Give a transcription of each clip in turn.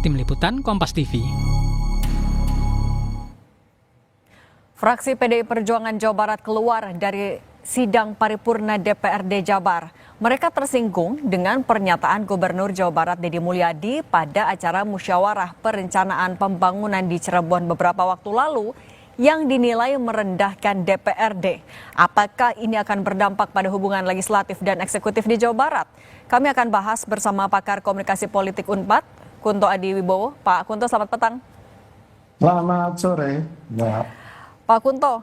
Tim Liputan Kompas TV. Fraksi PDI Perjuangan Jawa Barat keluar dari sidang paripurna DPRD Jabar. Mereka tersinggung dengan pernyataan Gubernur Jawa Barat Deddy Mulyadi pada acara musyawarah perencanaan pembangunan di Cirebon beberapa waktu lalu yang dinilai merendahkan DPRD. Apakah ini akan berdampak pada hubungan legislatif dan eksekutif di Jawa Barat? Kami akan bahas bersama pakar komunikasi politik Unpad, Kunto Adiwibowo. Pak Kunto, selamat petang. Selamat sore. Ya. Pak Kunto,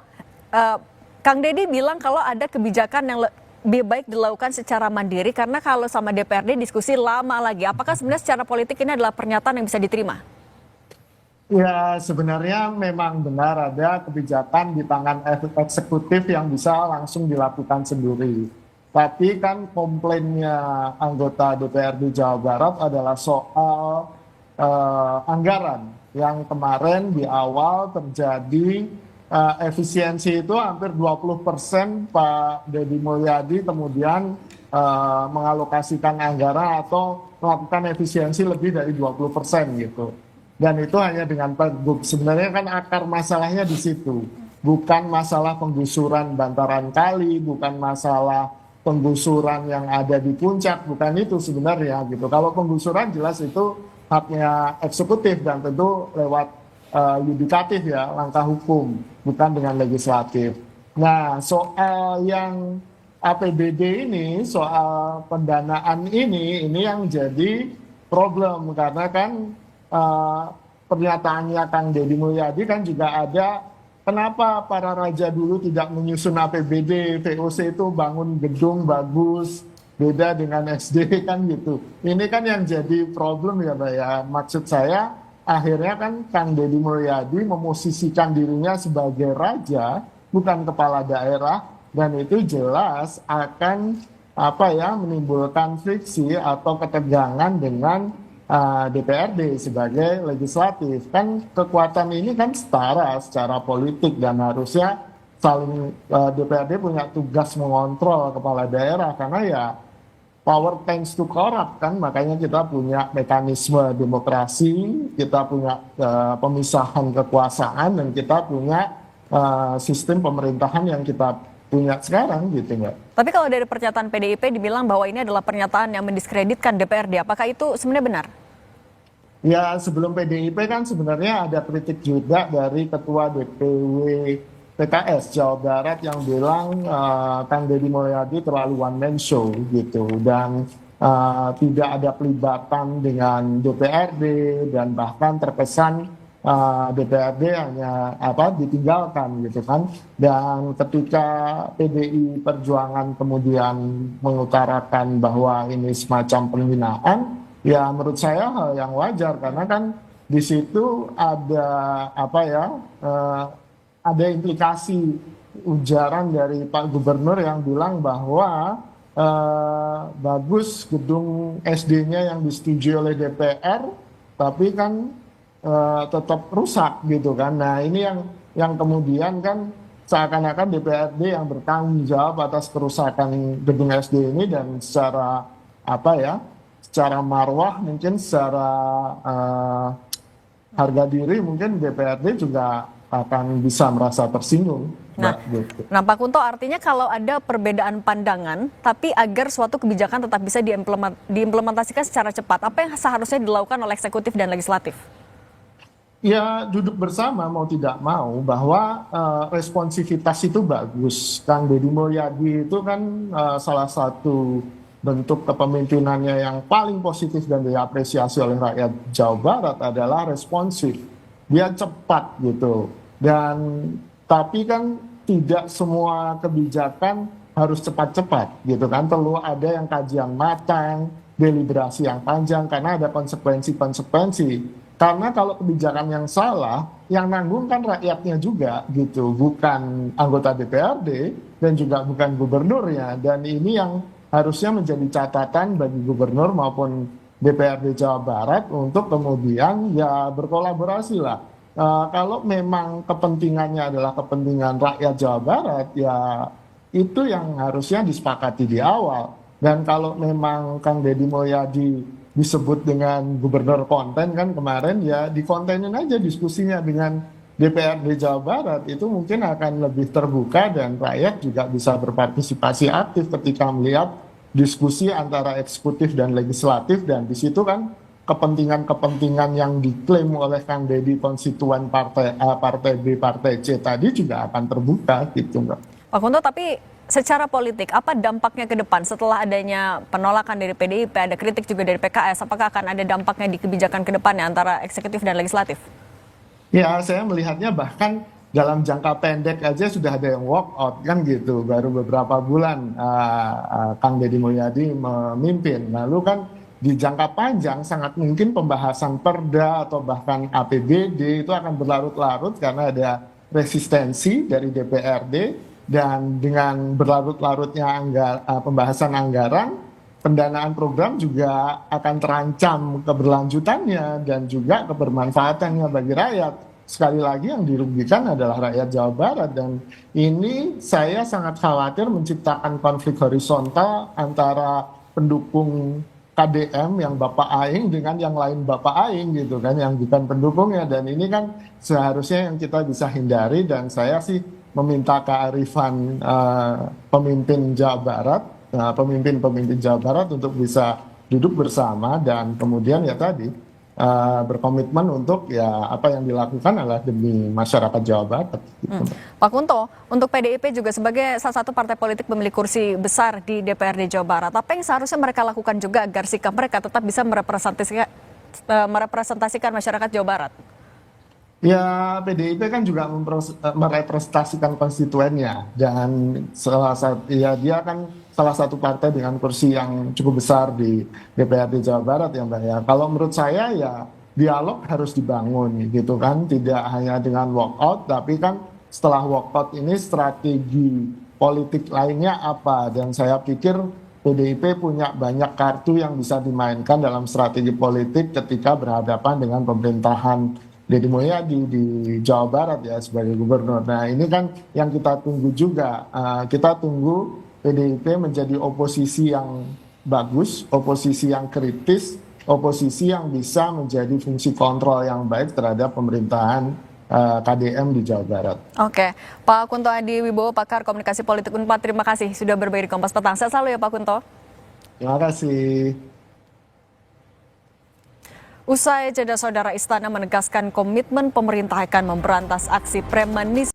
Kang Deddy bilang kalau ada kebijakan yang lebih baik dilakukan secara mandiri karena kalau sama DPRD diskusi lama lagi. Apakah sebenarnya secara politik ini adalah pernyataan yang bisa diterima? Ya, sebenarnya memang benar ada kebijakan di tangan eksekutif yang bisa langsung dilakukan sendiri. Tapi kan komplainnya anggota DPRD Jawa Barat adalah soal anggaran yang kemarin di awal terjadi efisiensi itu hampir 20% Pak Deddy Mulyadi kemudian mengalokasikan anggaran atau melakukan efisiensi lebih dari 20% gitu. Dan itu hanya dengan Pergub. Sebenarnya kan akar masalahnya di situ. Bukan masalah penggusuran bantaran kali, bukan masalah penggusuran yang ada di puncak, bukan itu sebenarnya gitu. Kalau penggusuran jelas itu haknya eksekutif dan tentu lewat yudikatif ya, langkah hukum, bukan dengan legislatif. Nah, soal yang APBD ini, soal pendanaan ini yang jadi problem karena kan pernyataannya Kang Deddy Mulyadi kan juga ada kenapa para raja dulu tidak menyusun APBD, VOC itu bangun gedung bagus, beda dengan SD kan gitu. Ini kan yang jadi problem ya Pak ya. Maksud saya akhirnya kan Kang Deddy Mulyadi memosisikan dirinya sebagai raja, bukan kepala daerah, dan itu jelas akan menimbulkan friksi atau ketegangan dengan DPRD sebagai legislatif. Kan kekuatan ini kan setara secara politik dan harusnya saling DPRD punya tugas mengontrol kepala daerah karena ya power tends to corrupt kan, makanya kita punya mekanisme demokrasi, kita punya pemisahan kekuasaan, dan kita punya sistem pemerintahan yang kita punya sekarang gitu Mbak. Tapi kalau dari pernyataan PDIP dibilang bahwa ini adalah pernyataan yang mendiskreditkan DPRD, apakah itu sebenarnya benar? Ya, sebelum PDIP kan sebenarnya ada kritik juga dari Ketua DPW PKS Jawa Barat yang bilang Kang Deddy Mulyadi terlalu one man show gitu dan tidak ada pelibatan dengan DPRD dan bahkan terkesan DPRD hanya ditinggalkan gitu kan. Dan ketika PDI Perjuangan kemudian mengutarakan bahwa ini semacam penghinaan, ya menurut saya hal yang wajar karena kan di situ ada ada implikasi ujaran dari Pak Gubernur yang bilang bahwa bagus gedung SD-nya yang disetujui oleh DPR, tapi kan tetap rusak gitu kan. Nah ini yang kemudian kan seakan-akan DPRD yang bertanggung jawab atas kerusakan gedung SD ini dan secara secara marwah mungkin secara harga diri mungkin DPRD juga akan bisa merasa tersinggung. Nah Pak Kunto, artinya kalau ada perbedaan pandangan, tapi agar suatu kebijakan tetap bisa diimplementasikan secara cepat, apa yang seharusnya dilakukan oleh eksekutif dan legislatif? Ya duduk bersama mau tidak mau bahwa responsivitas itu bagus. Kang Deddy Mulyadi itu kan salah satu bentuk kepemimpinannya yang paling positif dan diapresiasi oleh rakyat Jawa Barat adalah responsif. Dia cepat gitu. Dan tapi kan tidak semua kebijakan harus cepat-cepat gitu kan. Perlu ada yang kajian matang, deliberasi yang panjang karena ada konsekuensi-konsekuensi. Karena kalau kebijakan yang salah, yang nanggung kan rakyatnya juga gitu, bukan anggota DPRD dan juga bukan gubernurnya. Dan ini yang harusnya menjadi catatan bagi gubernur maupun DPRD Jawa Barat untuk kemudian ya berkolaborasi lah. Kalau memang kepentingannya adalah kepentingan rakyat Jawa Barat, ya itu yang harusnya disepakati di awal. Dan kalau memang Kang Deddy Mulyadi disebut dengan gubernur konten kan kemarin, ya dikontenin aja diskusinya dengan DPRD Jawa Barat, itu mungkin akan lebih terbuka dan rakyat juga bisa berpartisipasi aktif ketika melihat diskusi antara eksekutif dan legislatif, dan di situ kan kepentingan-kepentingan yang diklaim oleh Kang Deddy konstituen partai A, partai B, partai C tadi juga akan terbuka gitu Mbak. Pak Kunto, tapi secara politik, apa dampaknya ke depan setelah adanya penolakan dari PDIP, ada kritik juga dari PKS, apakah akan ada dampaknya di kebijakan ke depannya antara eksekutif dan legislatif? Ya, saya melihatnya bahkan dalam jangka pendek aja sudah ada yang walk out kan gitu. Baru beberapa bulan Kang Deddy Mulyadi memimpin. Lalu kan di jangka panjang sangat mungkin pembahasan perda atau bahkan APBD itu akan berlarut-larut karena ada resistensi dari DPRD, dan dengan berlarut-larutnya pembahasan anggaran, pendanaan program juga akan terancam keberlanjutannya dan juga kebermanfaatannya bagi rakyat. Sekali lagi yang dirugikan adalah rakyat Jawa Barat, dan ini saya sangat khawatir menciptakan konflik horizontal antara pendukung KDM yang Bapak Aing dengan yang lain Bapak Aing gitu kan, yang bukan pendukungnya, dan ini kan seharusnya yang kita bisa hindari. Dan saya sih meminta kearifan pemimpin Jawa Barat, pemimpin-pemimpin Jawa Barat untuk bisa duduk bersama dan kemudian ya tadi berkomitmen untuk ya apa yang dilakukan adalah demi masyarakat Jawa Barat. Gitu. Pak Kunto, untuk PDIP juga sebagai salah satu partai politik pemilik kursi besar di DPRD Jawa Barat, apa yang seharusnya mereka lakukan juga agar sikap mereka tetap bisa merepresentasikan masyarakat Jawa Barat? Ya, PDIP kan juga merepresentasikan konstituennya, dan dia kan salah satu partai dengan kursi yang cukup besar di DPRD Jawa Barat ya Mbak ya. Kalau menurut saya ya dialog harus dibangun gitu kan, tidak hanya dengan walkout, tapi kan setelah walkout ini strategi politik lainnya apa, dan saya pikir PDIP punya banyak kartu yang bisa dimainkan dalam strategi politik ketika berhadapan dengan pemerintahan Deddy Mulyadi di Jawa Barat ya sebagai gubernur. Nah ini kan yang kita tunggu juga. Kita tunggu PDIP menjadi oposisi yang bagus, oposisi yang kritis, oposisi yang bisa menjadi fungsi kontrol yang baik terhadap pemerintahan KDM di Jawa Barat. Oke, Pak Kunto Adi Wibowo, pakar komunikasi politik Unpad, terima kasih sudah berbagi di Kompas Petang. Sehat selalu ya Pak Kunto. Terima kasih. Usai jeda, Saudara, Istana menegaskan komitmen pemerintah akan memberantas aksi premanisme